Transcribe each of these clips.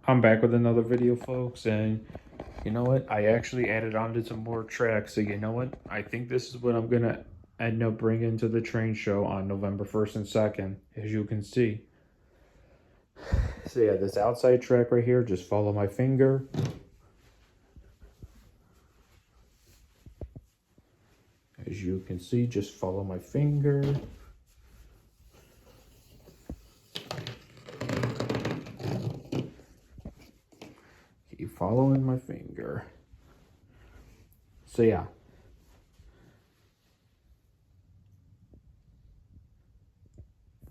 I'm back with another video, folks, and you know what? I actually added on to some more tracks, so you know what? I think this is what I'm gonna end up bringing to the train show on November 1st and 2nd, as you can see. So yeah, this outside track right here, just follow my finger. As you can see, just follow my finger. Keep following my finger. So yeah.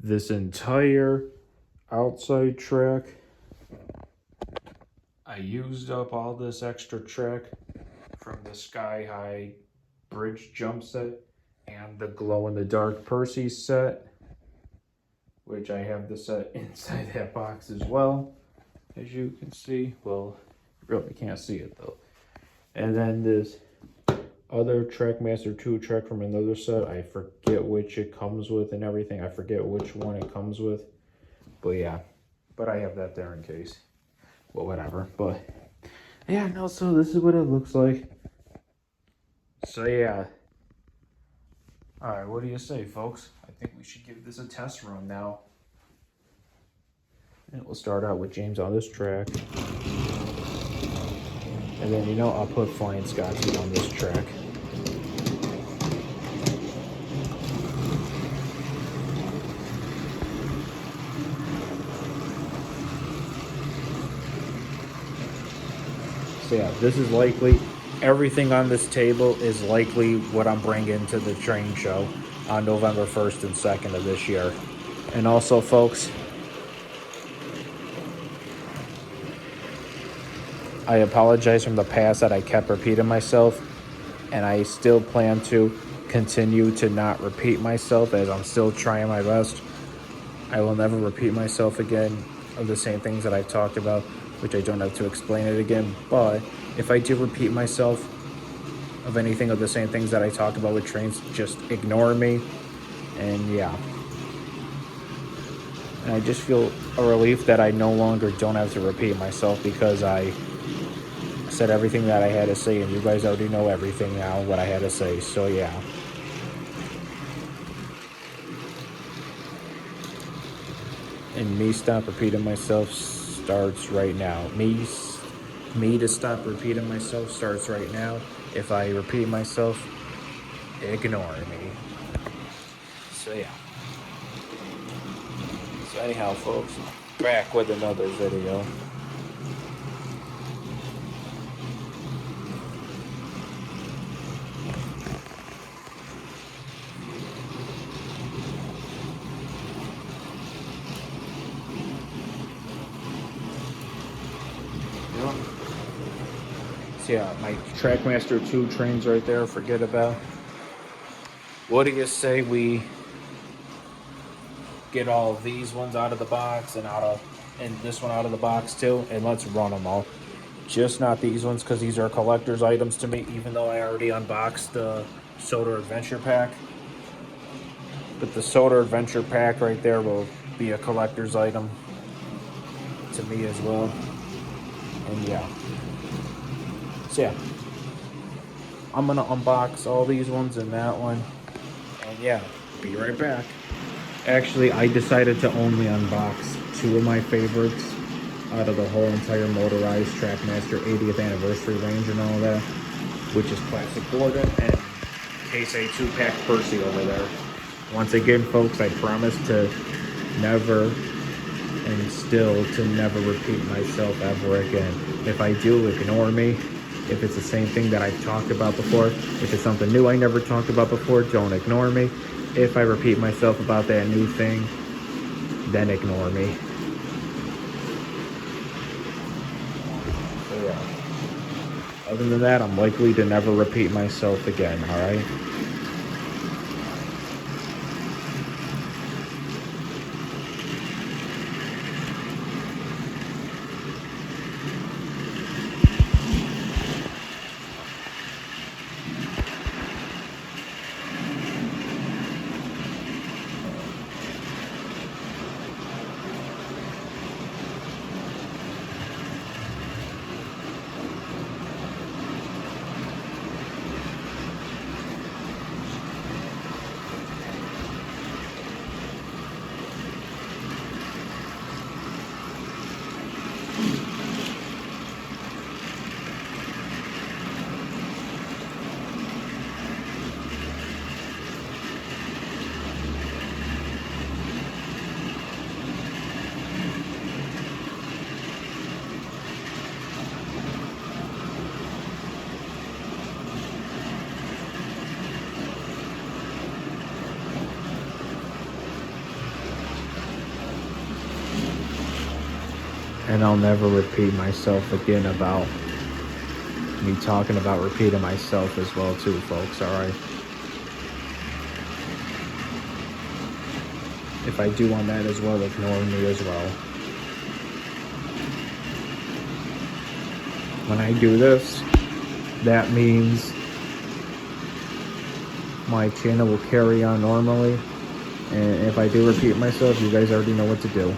This entire outside track, I used up all this extra track from the Sky High Bridge jump set and the glow in the dark Percy set, which I have the set inside that box as well, as you can see. Well, you really can't see it though. And then this other Trackmaster 2 track from another set. I forget which it comes with and everything. I forget which one it comes with. But yeah, but I have that there in case. Well, whatever. But yeah, no, so this is what it looks like. So yeah. Alright, what do you say, folks? I think we should give this a test run now. And we'll start out with James on this track. And then, you know, I'll put Flying Scotsman on this track. So yeah, this is likely, everything on this table is likely what I'm bringing to the train show on November 1st and 2nd of this year. And also, folks, I apologize from the past that I kept repeating myself, and I still plan to continue to not repeat myself as I'm still trying my best. I will never repeat myself again of the same things that I've talked about, which I don't have to explain it again. But if I do repeat myself of anything of the same things that I talk about with trains, just ignore me. And yeah. And I just feel a relief that I no longer don't have to repeat myself because I said everything that I had to say, and you guys already know everything now, what I had to say. So yeah. And me stop repeating myself starts right now. Me to stop repeating myself starts right now. If I repeat myself, ignore me. So yeah. So anyhow, folks, back with another video. So yeah, my Trackmaster 2 trains right there, forget about. What do you say we get all of these ones out of the box and this one out of the box too, and let's run them all. Just not these ones, because these are collector's items to me, even though I already unboxed the Soda Adventure Pack. But the Soda Adventure Pack right there will be a collector's item to me as well. And yeah. So yeah. I'm gonna unbox all these ones and that one. And yeah, be right back. Actually, I decided to only unbox two of my favorites out of the whole entire motorized Trackmaster 80th anniversary range and all that, which is Classic Gordon and Case A 2-pack Percy over there. Once again, folks, I promise to never and still to never repeat myself ever again. If I do, ignore me. If it's the same thing that I've talked about before, if it's something new I never talked about before, don't ignore me. If I repeat myself about that new thing, then ignore me. So yeah. Other than that, I'm likely to never repeat myself again, alright? And I'll never repeat myself again about me talking about repeating myself as well too, folks, alright? If I do on that as well, ignore me as well. When I do this, that means my channel will carry on normally. And if I do repeat myself, you guys already know what to do.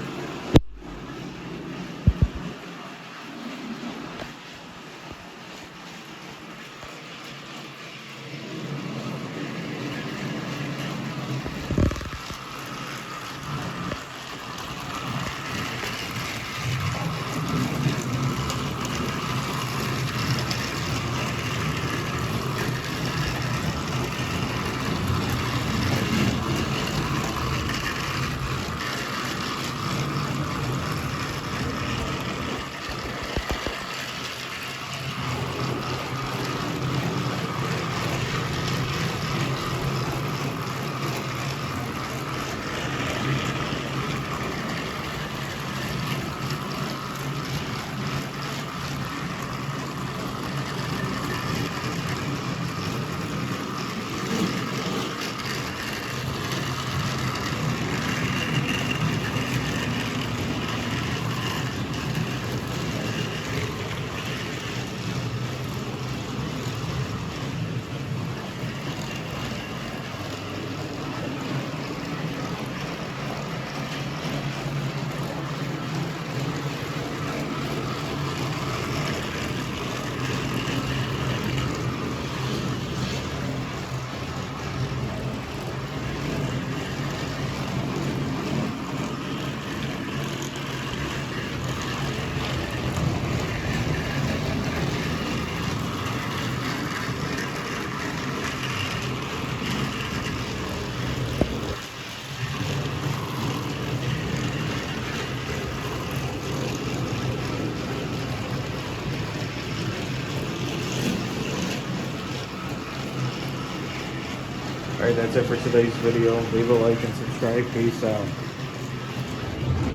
Alright, that's it for today's video. Leave a like and subscribe. Peace out.